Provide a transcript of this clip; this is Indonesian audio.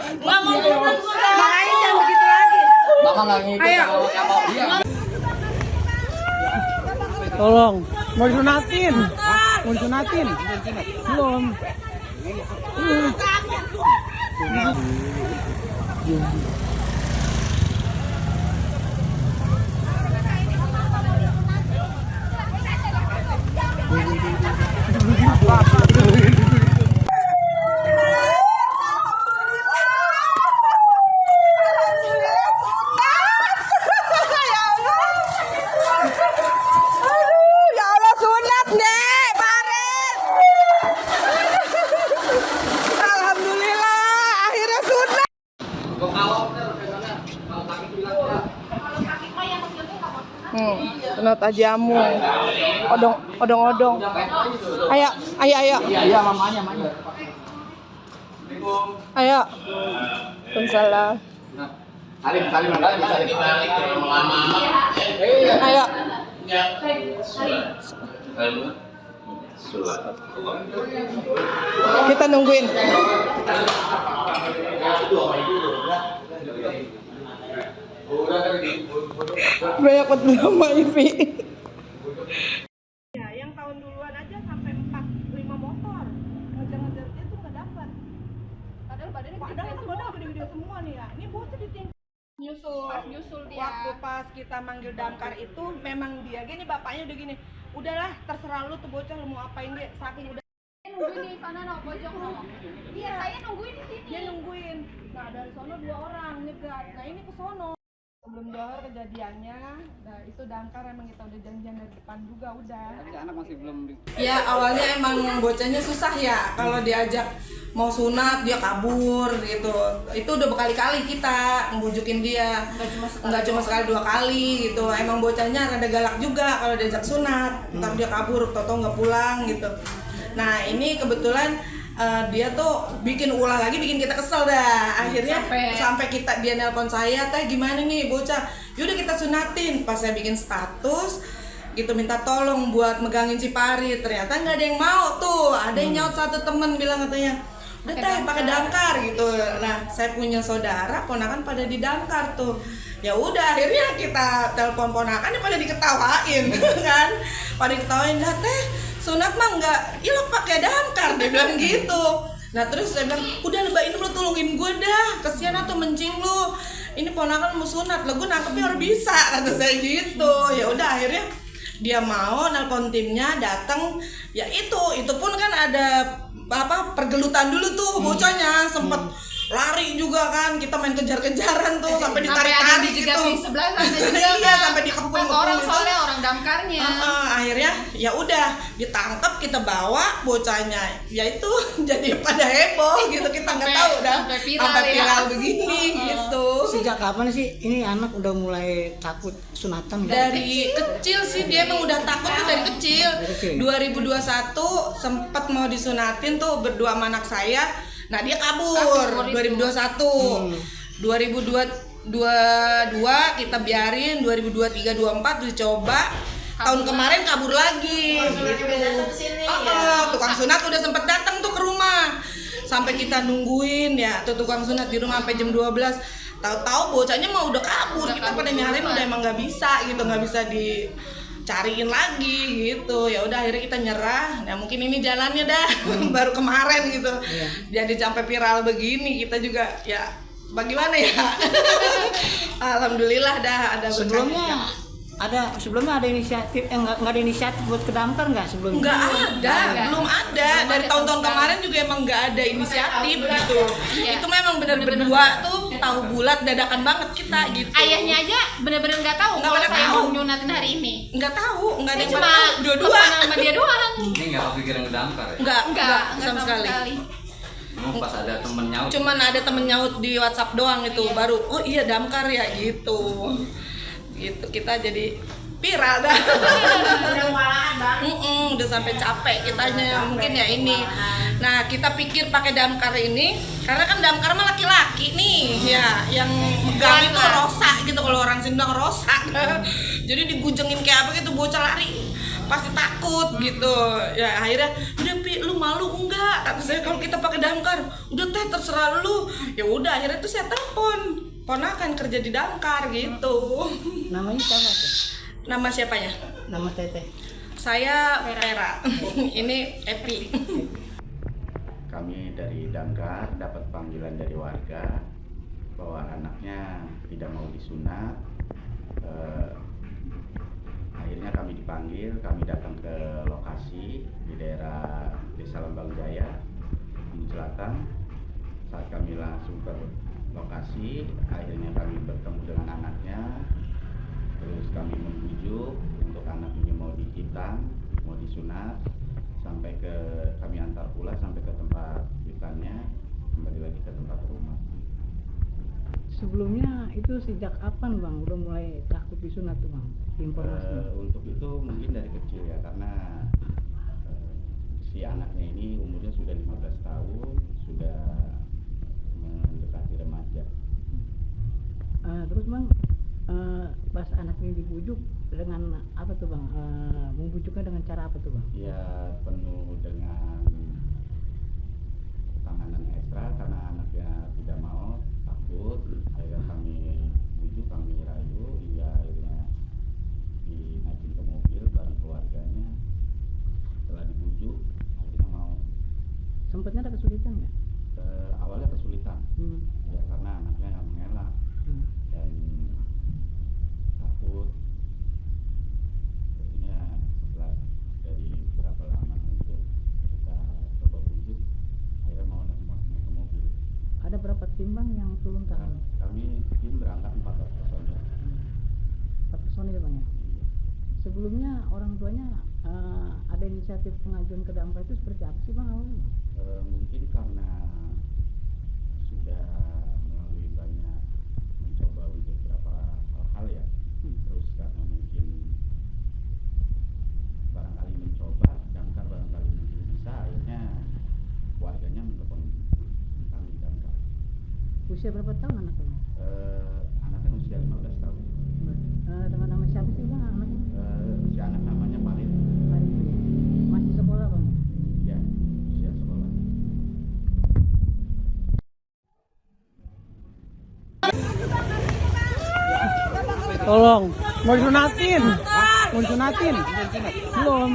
Nggak mau turun gua. Makanya jangan begitu lagi. Mama nggak ngikut sama dia. Tolong, mau disunatin? Mau disunatin? Belum. Sunat jamu, odong. Ayo. Iya, mamanya. Ayo. Waalaikumsalam. Salim bisa dibalik ke lama-lama. Ayo. Kita nungguin. Banyak banget nama Ivi. Ya, yang tahun duluan aja sampai 4-5 motor. Ngejar-ngejar dia tuh nggak dapat. Padahal gede-gede semua nih ya. Ini bocah ditinggal. Nyusul dia. Waktu pas kita manggil damkar itu memang dia gini, bapaknya udah gini. Udahlah, terserah lu tuh bocah, lu mau apain dia, saking udah Nungguin di sana no, pojok no. Iya, saya nungguin di sini. dia nungguin. Nah, dari sono 2 orang nyegat. Nah, ini ke sono. Sebelum dohor kejadiannya, nah itu damkar emang kita udah janjian dari depan juga udah. Tapi anak masih belum. Ya awalnya emang bocahnya susah ya, kalau diajak mau sunat dia kabur gitu. Itu udah berkali-kali kita ngebujukin dia. Nggak cuma sekali 2 kali gitu. Emang bocahnya rada galak juga kalau diajak sunat, ntar dia kabur, tau nggak pulang gitu. Nah ini kebetulan dia tuh bikin ulah lagi, bikin kita kesel dah. Akhirnya sampai dia nelpon saya, teh gimana nih bocah, yaudah kita sunatin. Pas saya bikin status gitu minta tolong buat megangin si Pari, ternyata nggak ada yang mau tuh. Ada yang nyaut satu temen bilang katanya, udah teh pakai damkar gitu. Nah saya punya saudara ponakan pada di damkar tuh. Ya udah akhirnya kita telepon ponakan, pada diketawain kan, pada diketawain lah teh sunat mah enggak, iya lo pakai damkar, dia bilang gitu. Nah terus saya bilang, udah lebain lu tolongin gue dah, kesian atau mencing lu. Ini ponakan mau sunat, lo gue nangkepnya harus bisa, kata saya gitu. Ya udah akhirnya dia mau nelpon timnya datang. Ya itu pun kan ada pergelutan dulu tuh bocahnya, sempet lari juga kan, kita main kejar-kejaran tuh sampai ditarik-tarik gitu. Di sebelah sana juga. Iya, sampai dikepung-kepung orang gitu. soalnya orang damkarnya. Akhirnya ya udah ditangkap, kita bawa bocahnya. Ya itu jadi pada heboh gitu, kita nggak tahu dah sampai viral begini gitu. Sejak kapan sih ini anak udah mulai takut sunatan? Dari kecil sih dia emang udah takut tuh dari kecil. 2021 sempat mau disunatin tuh berdua sama anak saya. Nah dia kabur 2021. 2022 kita biarin, 2023 24 dicoba. Tahun kemarin kabur lagi. Tukang sunat udah sempet datang tuh ke rumah. Sampai kita nungguin ya tuh tukang sunat di rumah sampai jam 12. Tahu-tahu bocahnya mah udah kabur. Kita pada nyariin udah emang nggak bisa gitu, nggak bisa dicariin lagi gitu. Ya udah akhirnya kita nyerah. Nah mungkin ini jalannya dah baru kemarin gitu. Jadi sampai viral begini kita juga ya bagaimana ya. Alhamdulillah dah ada Sebelumnya ada inisiatif, nggak ada inisiatif buat ke damkar nggak sebelumnya? Nggak ada, belum ada. Dari tahun-tahun kemarin juga emang nggak ada inisiatif gitu. Itu memang benar berdua tuh tahu bulat dadakan banget kita gitu. Ayahnya aja bener-bener nggak tahu Nggak kalau pada saya tahu. mau nyunatin hari ini. Nggak tahu, nggak ada Saya yang cuma pada tahu. Dua-dua. telepon sama dia doang. Ini nggak kepikiran ke damkar ya? Nggak sama sekali. Memang pas ada temen nyaut. Cuman ada temen nyaut di WhatsApp doang itu baru. Oh iya damkar ya gitu. Gitu kita jadi viral dah. Udah sampai capek kitanya mungkin ya ini. Nah kita pikir pakai damkar ini karena kan damkar mah laki-laki nih ya, yang megang itu rosak gitu, kalau orang sini bilang rosak. Jadi digujengin kayak apa gitu, bocah lari pasti takut gitu ya. Akhirnya udah Pi, lu malu enggak, kata saya kalau kita pakai damkar, udah teh terserah lu. Ya udah akhirnya tuh saya telepon ponakan kerja di damkar gitu. Namanya siapa tuh? Nama siapanya? Nama teteh. Saya Vera. Ini Epi. Kami dari damkar dapat panggilan dari warga bahwa anaknya tidak mau disunat. Akhirnya kami dipanggil, kami datang ke lokasi di daerah Desa Lembang Jaya, Gunung Selatan. Saat kami langsung ke lokasi, akhirnya kami bertemu dengan anaknya. Terus kami membujuk untuk anak ini mau dihitan, mau disunat, sampai ke kami antar pula sampai ke tempat hitannya, kembali lagi ke tempat rumah. Sebelumnya itu sejak kapan bang udah mulai takut disunat tuh bang? Informasinya. Untuk itu mungkin dari kecil ya, karena si anaknya ini umurnya sudah 15 tahun, sudah mendekati remaja. Terus bang, pas anak ini dibujuk dengan apa tuh bang? Membujuknya dengan cara apa tuh bang? Ya penuh dengan tanganan ekstra karena anaknya tidak mau, takut. Akhirnya kami bujuk, kami rayu hingga akhirnya dinaikin ke mobil bareng keluarganya. Setelah dibujuk akhirnya mau. Sempatnya ada kesulitan nggak? Awalnya kesulitan ya karena anaknya mengelak dan takut. Akhirnya setelah dari beberapa lama untuk kita coba bujuk, akhirnya mau naik ke mobil. Ada berapa tim bang yang turun tangan? Kami tim berangkat 14 personil. 4 personil bang ya. Sebelumnya orang tuanya ada inisiatif pengajuan ke damkar itu seperti apa sih bang awalnya? Mungkin karena sudah melalui banyak mencoba untuk beberapa hal ya. Terus karena mungkin barangkali mencoba damkar barangkali mungkin bisa, akhirnya warganya menelpon kami damkar. Usia berapa tahun anaknya bang? Anaknya usia 15 tahun. Dengan nama siapa sih bang anaknya? Si anak namanya Farid. Masih sekolah bang? Ya, usia sekolah. Tolong, mau disunatin? Mau disunatin? Belum.